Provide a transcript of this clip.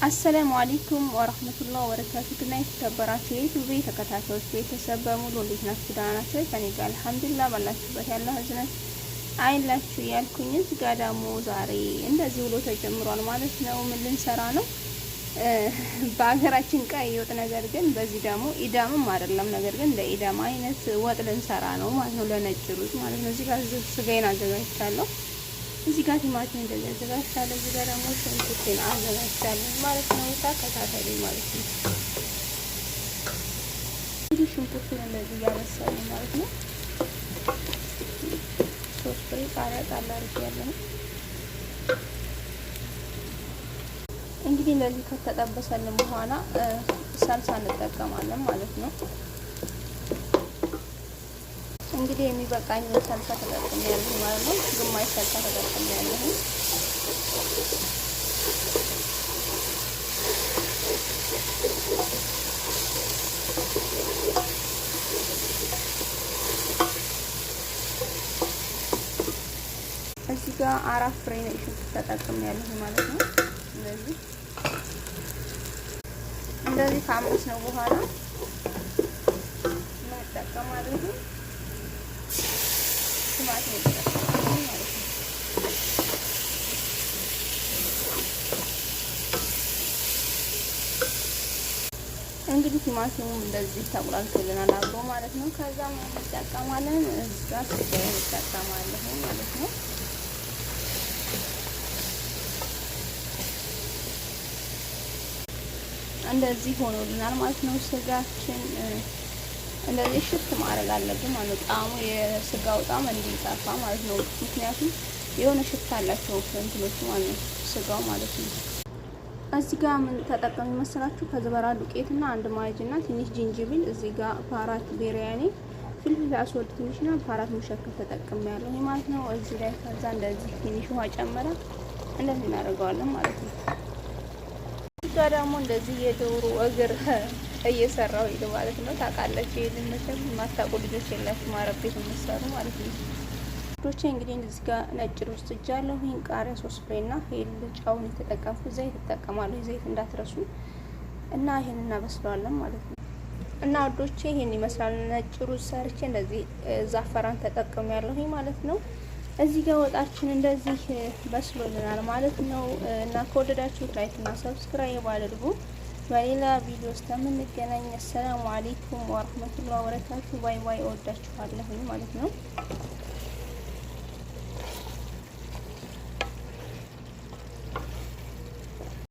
አሰላሙ አለይኩም ወራህመቱላሂ ወበረካቱህ እና የተከበራችሁ የዩቲዩብ ተከታታዮች ቤተሰብ በሙሉ እንዴት ናችሁ? ደህና ናችሁ? ከኔ ጋር አልሐምዱሊላህ ባላችሁበት ያለ ህዝነት አይላችሁ ያልኩኝ። እዚህ ጋር ደግሞ ዛሬ እንደዚህ ውሎ ተጀምሯል ማለት ነው። ምን ልንሰራ ነው? በሀገራችን ቀይ ወጥ ነገር ግን በዚህ ደግሞ ኢዳምም አይደለም፣ ነገር ግን እንደ ኢዳም አይነት ወጥ ልንሰራ ነው ማለት ነው። ለነጭ ሩዝ ማለት ነው። እዚህ ጋር ስጋዬን አዘጋጅቻለሁ። እዚህ ጋር ቲማቲም እንደዚህ አዘጋጅቻለሁ። እዚህ ጋር ደግሞ ሽንኩርቴን አዘጋጅቻለሁ ማለት ነው። ተከታተሉኝ ማለት ነው። እዚህ ሽንኩርቴን እንደዚህ እያበሰልን ማለት ነው። ሶስት ፍሬ ቃሪያ ጣል አድርጌያለሁ። እንግዲህ እንደዚህ ከተጠበሰልን በኋላ ሳልሳ እንጠቀማለን ማለት ነው። እንግዲህ የሚበቃኝ ሳልሳ ተጠቅሜያለሁ ማለት ነው። ግማሽ ሳልሳ ተጠቅሜያለሁ። እዚህ ጋር 4 ፍሬ ነው ሽንኩርት ተጠቅሜያለሁ ማለት ነው። እንደዚህ ካመስ ነው በኋላ እንጠቀማለን ቲማቲም እንጠቀማለን ማለት ነው። እንግዲህ ቲማቲሙም እንደዚህ ተቆላልቶልናል አብሮ ማለት ነው። ከዛም እንጠቀማለን እዚህ ጋር ስጋዬን እንጠቀማለን ማለት ነው። እንደዚህ ሆኖልናል ማለት ነው። ስጋችን እንደዚህ ሽት ማድረግ አለብን ማለት ነው። ጣዕሙ የስጋው ጣዕም እንዲጠፋ ማለት ነው። ምክንያቱም የሆነ ሽታ አላቸው እንትኖቹ ማለት ነው፣ ስጋው ማለት ነው። እዚህ ጋር ምን ተጠቀሙ መሰላችሁ? ከዝበራ ዱቄትና አንድ ማጅና ትንሽ ጅንጅብል፣ እዚህ ጋር ፓራት ቤሪያኒ ፍልፍል አስወድ ትንሽና ፓራት ሙሸከፍ ተጠቅሜያለሁ ማለት ነው። እዚህ ላይ ከዛ እንደዚህ ትንሽ ውሃ ጨምራ እንደዚህ እናደርገዋለን ማለት ነው። እዚህ ጋር ደግሞ እንደዚህ የዶሮ እግር እየሰራው ሄደ ማለት ነው። ታውቃላችሁ ይሄን መቼም ማታውቁ ልጆች የላችሁ ማረብ ቤት የምትሰሩ ማለት ነው። ዶቼ እንግዲህ እዚህ ጋር ነጭ ሩዝ ጥጃለሁ። ይሄን ቃሪያ 3 ፍሬና ሄል ጫውን የተጠቀምኩት ዘይት ተጠቀማለሁ። ዘይት እንዳትረሱ እና ይሄን እናበስለዋለን ማለት ነው። እና ዶቼ ይሄን ይመስላል ነጭ ሩዝ ሰርቼ እንደዚህ ዛፈራን ተጠቅሜያለሁ ማለት ነው። እዚህ ጋር ወጣችን እንደዚህ በስሎልናል ማለት ነው። እና ከወደዳችሁት ላይክ እና ሰብስክራይብ አድርጉ። በሌላ ቪዲዮ እስከምንገናኝ አሰላሙ አለይኩም ወራህመቱላሂ ወበረካቱ። ባይ ባይ። እወዳችኋለሁ ማለት ነው።